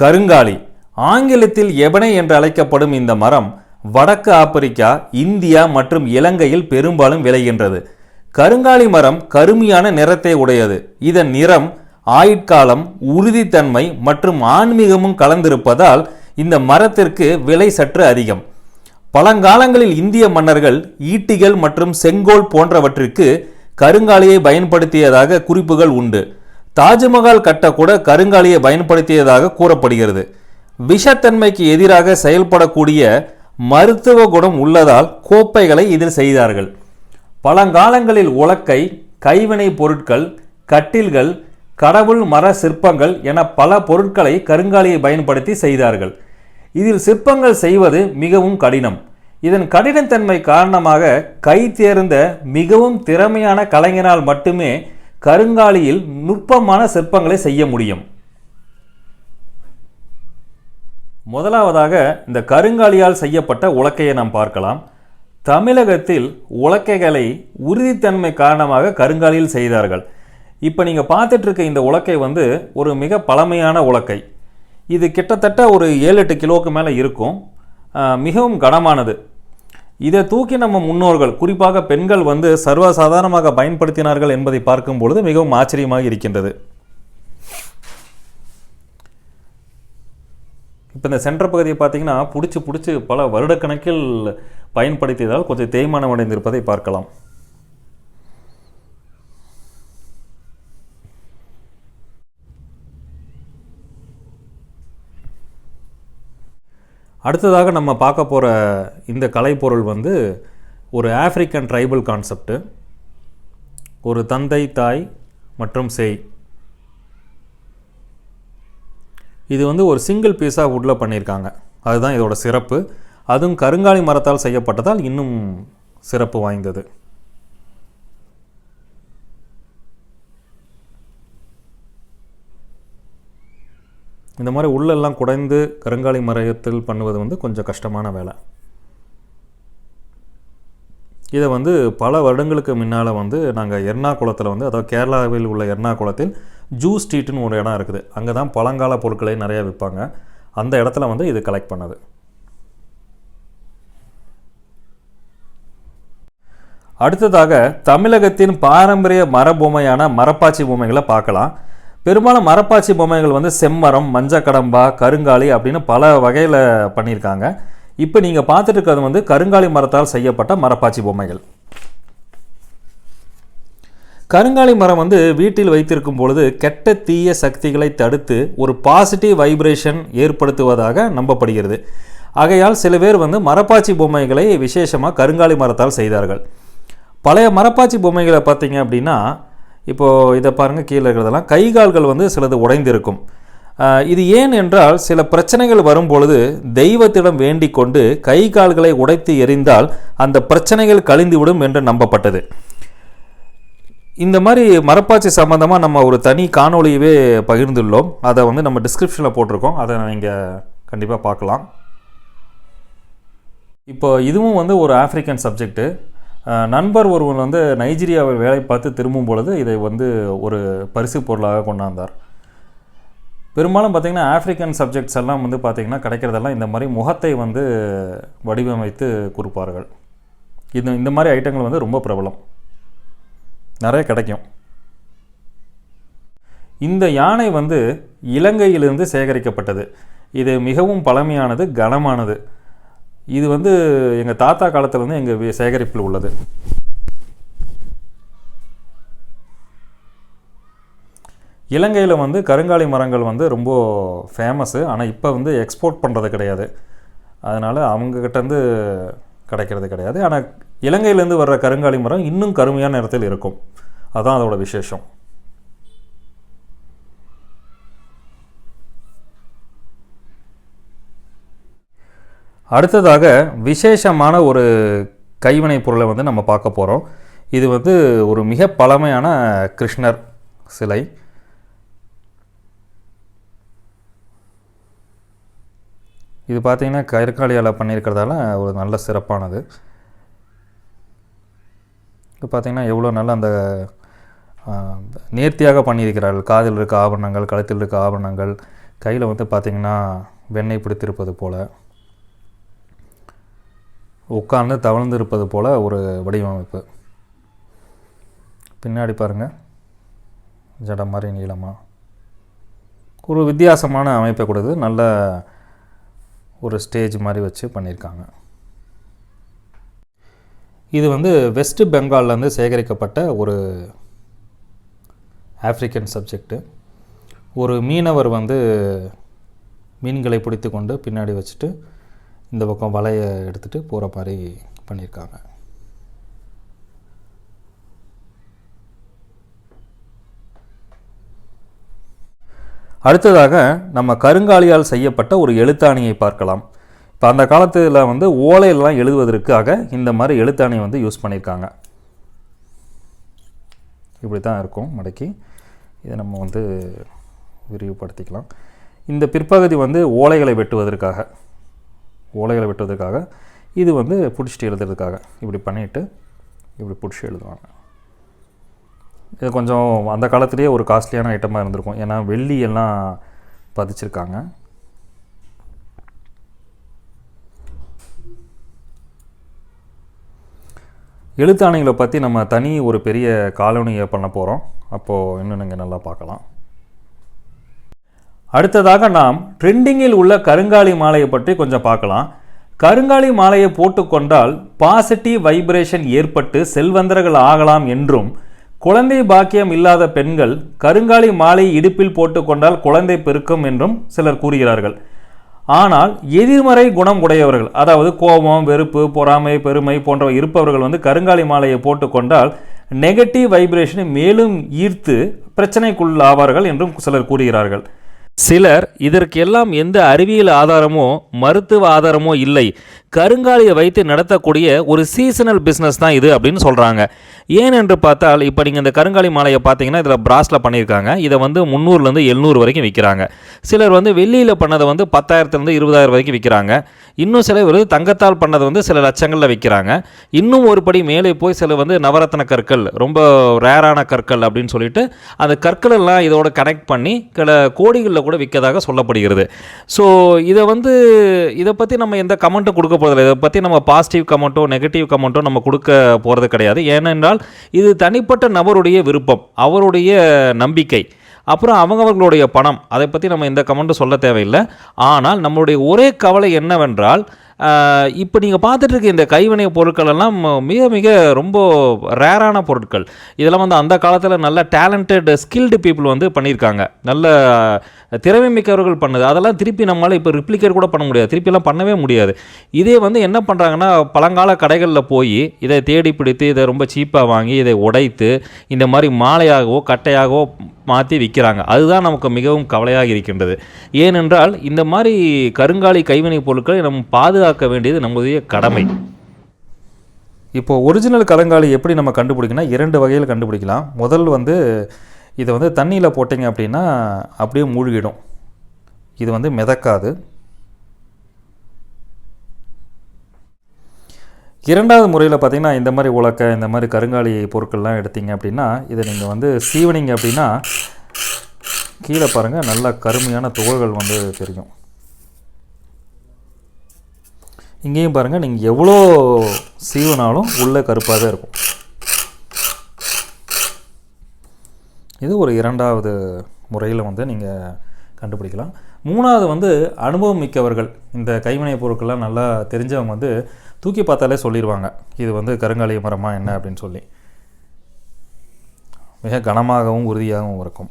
கருங்காலி ஆங்கிலத்தில் எபனை என்று அழைக்கப்படும் இந்த மரம் வடக்கு ஆப்பிரிக்கா, இந்தியா மற்றும் இலங்கையில் பெரும்பாலும் விளைகின்றது. கருங்காலி மரம் கருமையான நிறத்தை உடையது. இதன் நிறம், ஆயுட்காலம், உறுதித்தன்மை மற்றும் ஆன்மீகமும் கலந்திருப்பதால் இந்த மரத்திற்கு விலை சற்று அதிகம். பழங்காலங்களில் இந்திய மன்னர்கள் ஈட்டிகள் மற்றும் செங்கோல் போன்றவற்றிற்கு கருங்காலியை பயன்படுத்தியதாக குறிப்புகள் உண்டு. தாஜ்மஹால் கட்டக்கூட கருங்காலியை பயன்படுத்தியதாக கூறப்படுகிறது. விஷத்தன்மைக்கு எதிராக செயல்படக்கூடிய மருத்துவ குணம் உள்ளதால் கோப்பைகளை இதில் செய்தார்கள். பழங்காலங்களில் உலக்கை, கைவினை பொருட்கள், கட்டில்கள், கடவுள் மர சிற்பங்கள் என பல பொருட்களை கருங்காலியை பயன்படுத்தி செய்தார்கள். இதில் சிற்பங்கள் செய்வது மிகவும் கடினம். இதன் கடினத்தன்மை காரணமாக கை தேர்ந்த மிகவும் திறமையான கலைஞரால் மட்டுமே கருங்காலியில் நுட்பமான சிற்பங்களை செய்ய முடியும். முதலாவதாக இந்த கருங்காலியால் செய்யப்பட்ட உலக்கையை நாம் பார்க்கலாம். தமிழகத்தில் உலக்கைகளை உறுதித்தன்மை காரணமாக கருங்காலியில் செய்தார்கள். இப்போ நீங்கள் பார்த்துட்டு இருக்க இந்த உலக்கை ஒரு மிக பழமையான உலக்கை. இது கிட்டத்தட்ட ஒரு 7-8 கிலோவுக்கு மேலே இருக்கும். மிகவும் கனமானது. இதை தூக்கி நம்ம முன்னோர்கள், குறிப்பாக பெண்கள் சர்வசாதாரணமாக பயன்படுத்தினார்கள் என்பதை பார்க்கும் பொழுது மிகவும் ஆச்சரியமாக இருக்கின்றது. இப்போ இந்த சென்ற பகுதியை பார்த்தீங்கன்னா பிடிச்சி பல வருடக்கணக்கில் பயன்படுத்தியதால் கொஞ்சம் தேய்மானம் அடைந்திருப்பதை பார்க்கலாம். அடுத்ததாக நம்ம பார்க்க போகிற இந்த கலைப்பொருள் ஒரு ஆப்பிரிக்கன் ட்ரைபல் கான்செப்ட். ஒரு தந்தை, தாய் மற்றும் சேய். இது ஒரு சிங்கிள் பீஸாக வுட்டில் பண்ணியிருக்காங்க. அதுதான் இதோட சிறப்பு. அதுவும் கருங்காலி மரத்தால் செய்யப்பட்டதால் இன்னும் சிறப்பு வாய்ந்தது. இந்த மாதிரி உள்ளெல்லாம் குடைந்து கருங்காலி மரத்தில் பண்ணுவது கொஞ்சம் கஷ்டமான வேலை. இதை பல வருடங்களுக்கு முன்னால் நாங்கள் எர்ணாகுளத்தில் அதாவது கேரளாவில் உள்ள எர்ணாகுளத்தில் ஜூ ஸ்ட்ரீட்னு ஒரு இடம் இருக்குது. அங்கே தான் பழங்கால பொருட்களை நிறையா விற்பாங்க. அந்த இடத்துல இது கலெக்ட் பண்ணது. அடுத்ததாக தமிழகத்தின் பாரம்பரிய மரபொம்மையான மரப்பாச்சி பொம்மைகளை பார்க்கலாம். பெரும்பாலும் மரப்பாச்சி பொம்மைகள் செம்மரம், மஞ்சக்கடம்பா, கருங்காலி அப்படின்னு பல வகையில் பண்ணியிருக்காங்க. இப்போ நீங்கள் பார்த்துட்டு இருக்கிறது கருங்காலி மரத்தால் செய்யப்பட்ட மரப்பாச்சி பொம்மைகள். கருங்காலி மரம் வீட்டில் வைத்திருக்கும் பொழுது கெட்ட தீய சக்திகளை தடுத்து ஒரு பாசிட்டிவ் வைப்ரேஷன் ஏற்படுத்துவதாக நம்பப்படுகிறது. ஆகையால் சில பேர் மரப்பாச்சி பொம்மைகளை விசேஷமாக கருங்காலி மரத்தால் செய்தார்கள். பழைய மரப்பாச்சி பொம்மைகளை பார்த்தீங்க அப்படின்னா, இப்போது இதை பாருங்கள், கீழே இருக்கிறதெல்லாம் கை கால்கள் சிலது உடைந்திருக்கும். இது ஏன் என்றால் சில பிரச்சனைகள் வரும்பொழுது தெய்வத்திடம் வேண்டிக் கொண்டு கை கால்களை உடைத்து எறிந்தால் அந்த பிரச்சனைகள் கழிந்துவிடும் என்று நம்பப்பட்டது. இந்த மாதிரி மரப்பாச்சி சம்மந்தமாக நம்ம ஒரு தனி காணொளியவே பகிர்ந்துள்ளோம். அதை நம்ம டிஸ்கிரிப்ஷனில் போட்டிருக்கோம். அதை நீங்கள் கண்டிப்பாக பார்க்கலாம். இப்போ இதுவும் ஒரு ஆப்பிரிக்கன் சப்ஜெக்டு. நண்பர் ஒருவன் நைஜீரியாவில் வேலை பார்த்து திரும்பும் பொழுது இதை ஒரு பரிசு பொருளாக கொண்டாந்தார். பெரும்பாலும் பார்த்திங்கன்னா ஆப்பிரிக்கன் சப்ஜெக்ட்ஸ் எல்லாம் பார்த்திங்கன்னா கிடைக்கிறதெல்லாம் இந்த மாதிரி முகத்தை வடிவமைத்து கொடுப்பார்கள். இந்த மாதிரி ஐட்டங்கள் ரொம்ப பிரபலம், நிறைய கிடைக்கும். இந்த யானை இலங்கையிலிருந்து சேகரிக்கப்பட்டது. இது மிகவும் பழமையானது, கனமானது. இது எங்கள் தாத்தா காலத்தில் எங்கள் சேகரிப்பில் உள்ளது. இலங்கையில் கருங்காலி மரங்கள் ரொம்ப ஃபேமஸ்ஸு. ஆனால் இப்போ எக்ஸ்போர்ட் பண்ணுறது கிடையாது. அதனால் அவங்கக்கிட்டேருந்து கிடைக்கிறது கிடையாது. ஆனால் இலங்கையிலேருந்து வர்ற கருங்காலி மரம் இன்னும் கருமையான இடத்தில் இருக்கும். அதுதான் அதோட விசேஷம். அடுத்ததாக விசேஷமான ஒரு கைவினை பொருளை நம்ம பார்க்க போகிறோம். இது ஒரு மிக பழமையான கிருஷ்ணர் சிலை. இது பார்த்திங்கன்னா கருங்காலியால் பண்ணியிருக்கிறதால ஒரு நல்ல சிறப்பானது. இப்போ பார்த்திங்கன்னா எவ்வளோ நல்ல அந்த நேர்த்தியாக பண்ணியிருக்கிறார்கள். காதில் இருக்க ஆபரணங்கள், கழுத்தில் இருக்க ஆபரணங்கள், கையில் வந்து பார்த்திங்கன்னா வெண்ணெய் பிடித்திருப்பது போல், உட்கார்ந்து தவழ்ந்து இருப்பது போல் ஒரு வடிவமைப்பு. பின்னாடி பாருங்கள், ஜடை மாதிரி நீளமாக ஒரு வித்தியாசமான அமைப்பை கொடுத்து நல்ல ஒரு ஸ்டேஜ் மாதிரி வச்சு பண்ணியிருக்காங்க. இது வந்து வெஸ்ட் பெங்கால்லேருந்து சேகரிக்கப்பட்ட ஒரு ஆஃப்ரிக்கன் சப்ஜெக்டு. ஒரு மீனவர் வந்து மீன்களை பிடித்து கொண்டு பின்னாடி வச்சுட்டு இந்த பக்கம் வலையை எடுத்துகிட்டு போகிற மாதிரி பண்ணியிருக்காங்க. அடுத்ததாக நம்ம கருங்காலியால் செய்யப்பட்ட ஒரு எழுத்தாணியை பார்க்கலாம். இப்போ அந்த காலத்தில் வந்து ஓலையெல்லாம் எழுதுவதற்காக இந்த மாதிரி எழுத்தாணியை வந்து யூஸ் பண்ணியிருக்காங்க. இப்படி தான் இருக்கும் மடக்கி. இதை நம்ம வந்து விரிவுபடுத்திக்கலாம். இந்த பிற்பகுதி வந்து ஓலைகளை வெட்டுவதற்காக, இது வந்து பிடிச்சிட்டு எழுதுறதுக்காக இப்படி பண்ணிவிட்டு இப்படி பிடிச்சி எழுதுவாங்க. இது கொஞ்சம் அந்த காலத்துலேயே ஒரு காஸ்ட்லியான ஐட்டமாக இருந்திருக்கும். ஏன்னா வெள்ளி எல்லாம் பதிச்சிருக்காங்க. எழுத்தாணிகளை பற்றி நம்ம தனி ஒரு பெரிய காலனியை பண்ண போகிறோம். அப்போது இன்னும் நீங்கள் நல்லா பார்க்கலாம். அடுத்ததாக நாம் ட்ரெண்டிங்கில் உள்ள கருங்காலி மாலையை பற்றி கொஞ்சம் பார்க்கலாம். கருங்காலி மாலையை போட்டுக்கொண்டால் பாசிட்டிவ் வைப்ரேஷன் ஏற்பட்டு செல்வந்தர்கள் ஆகலாம் என்றும், குழந்தை பாக்கியம் இல்லாத பெண்கள் கருங்காலி மாலை இடுப்பில் போட்டுக்கொண்டால் குழந்தை பெருக்கும் என்றும் சிலர் கூறுகிறார்கள். ஆனால் எதிர்மறை குணம் உடையவர்கள், அதாவது கோபம், வெறுப்பு, பொறாமை, பெருமை போன்றவை இருப்பவர்கள் வந்து கருங்காலி மாலையை போட்டுக்கொண்டால் நெகட்டிவ் வைப்ரேஷனை மேலும் ஈர்த்து பிரச்சனைக்குள்ளாவார்கள் என்றும் சிலர் கூறுகிறார்கள். சிலர் இதற்கெல்லாம் எந்த அறிவியல் ஆதாரமோ மருத்துவ ஆதாரமோ இல்லை, கருங்காலியை வைத்து நடத்தக்கூடிய ஒரு சீசனல் பிஸ்னஸ் தான் இது அப்படின்னு சொல்கிறாங்க. ஏன் என்று பார்த்தால், இப்போ நீங்கள் இந்த கருங்காலி மாலையை பார்த்தீங்கன்னா இதில் பிராஸில் பண்ணியிருக்காங்க. இதை வந்து 300லேருந்து 700 வரைக்கும் விற்கிறாங்க. சிலர் வந்து வெள்ளியில் பண்ணதை வந்து 10,000லேருந்து 20,000 வரைக்கும் விற்கிறாங்க. இன்னும் சிலர் வந்து தங்கத்தால் பண்ணதை வந்து சில லட்சங்களில் விற்கிறாங்க. இன்னும் ஒரு படி மேலே போய் சில வந்து நவரத்ன கற்கள், ரொம்ப ரேரான கற்கள் அப்படின்னு சொல்லிட்டு அந்த கற்களெல்லாம் இதோட கனெக்ட் பண்ணி கோடிகளில் கூட விற்கதாக சொல்லப்படுகிறது. ஸோ இதை பற்றி நம்ம எந்த கமெண்ட்டும் கொடுக்க போகிறதில்ல. இதை பற்றி நம்ம பாசிட்டிவ் கமெண்ட்டோ நெகட்டிவ் கமெண்ட்டோ நம்ம கொடுக்க போகிறது கிடையாது. ஏனென்றால் இது தனிப்பட்ட நபருடைய விருப்பம், அவருடைய நம்பிக்கை, அப்புறம் அவங்களுடைய பணம். அதை பற்றி நம்ம எந்த கமெண்ட்டும் சொல்ல தேவையில்லை. ஆனால் நம்மளுடைய ஒரே கவலை என்னவென்றால், இப்போ நீங்கள் பார்த்துட்டு இருக்க இந்த கைவினை பொருட்கள் எல்லாம் மிக மிக ரொம்ப ரேரான பொருட்கள். இதெல்லாம் வந்து அந்த காலத்தில் நல்ல டேலண்டட் ஸ்கில்டு பீப்புள் வந்து பண்ணியிருக்காங்க. நல்ல திறமை மிக்கவர்கள் பண்ணுது. அதெல்லாம் திருப்பி நம்மளால் இப்போ ரிப்ளிகேட் கூட பண்ண முடியாது, திருப்பிலாம் பண்ணவே முடியாது. இதே வந்து என்ன பண்ணுறாங்கன்னா, பழங்கால கடைகளில் போய் இதை தேடி பிடித்து இதை ரொம்ப சீப்பாக வாங்கி இதை உடைத்து இந்த மாதிரி மாலையாகவோ கட்டையாகவோ மாற்றி விற்கிறாங்க. அதுதான் நமக்கு மிகவும் கவலையாக இருக்கின்றது. ஏனென்றால் இந்த மாதிரி கருங்காலி கைவினை பொருட்களை நம்ம பாதுகாக்க வேண்டியது நம்முடைய கடமை. இப்போது ஒரிஜினல் கருங்காலி எப்படி நம்ம கண்டுபிடிக்கணும்? 2 வகையில் கண்டுபிடிக்கலாம். முதல் வந்து இதை வந்து தண்ணியில் போட்டிங்க அப்படின்னா அப்படியே மூழ்கிடும். இது வந்து மிதக்காது. இரண்டாவது முறையில் பார்த்திங்கன்னா, இந்த மாதிரி உலக்க, இந்த மாதிரி கருங்காலி பொருட்கள்லாம் எடுத்திங்க அப்படின்னா, இதை நீங்கள் வந்து சீவனிங்க அப்படின்னா கீழே பாருங்கள், நல்ல கருமையான துகள்கள் வந்து தெரியும். இங்கேயும் பாருங்கள், நீங்கள் எவ்வளோ சீவனாலும் உள்ளே கருப்பாக தான் இருக்கும். இது ஒரு இரண்டாவது முறையில் வந்து நீங்கள் கண்டுபிடிக்கலாம். மூணாவது வந்து அனுபவம் மிக்கவர்கள், இந்த கைவினை பொருட்கள்லாம் நல்லா தெரிஞ்சவங்க வந்து தூக்கி பார்த்தாலே சொல்லிடுவாங்க இது வந்து கருங்காலி மரமா என்ன அப்படின்னு சொல்லி. மிக கனமாகவும் உறுதியாகவும் இருக்கும்.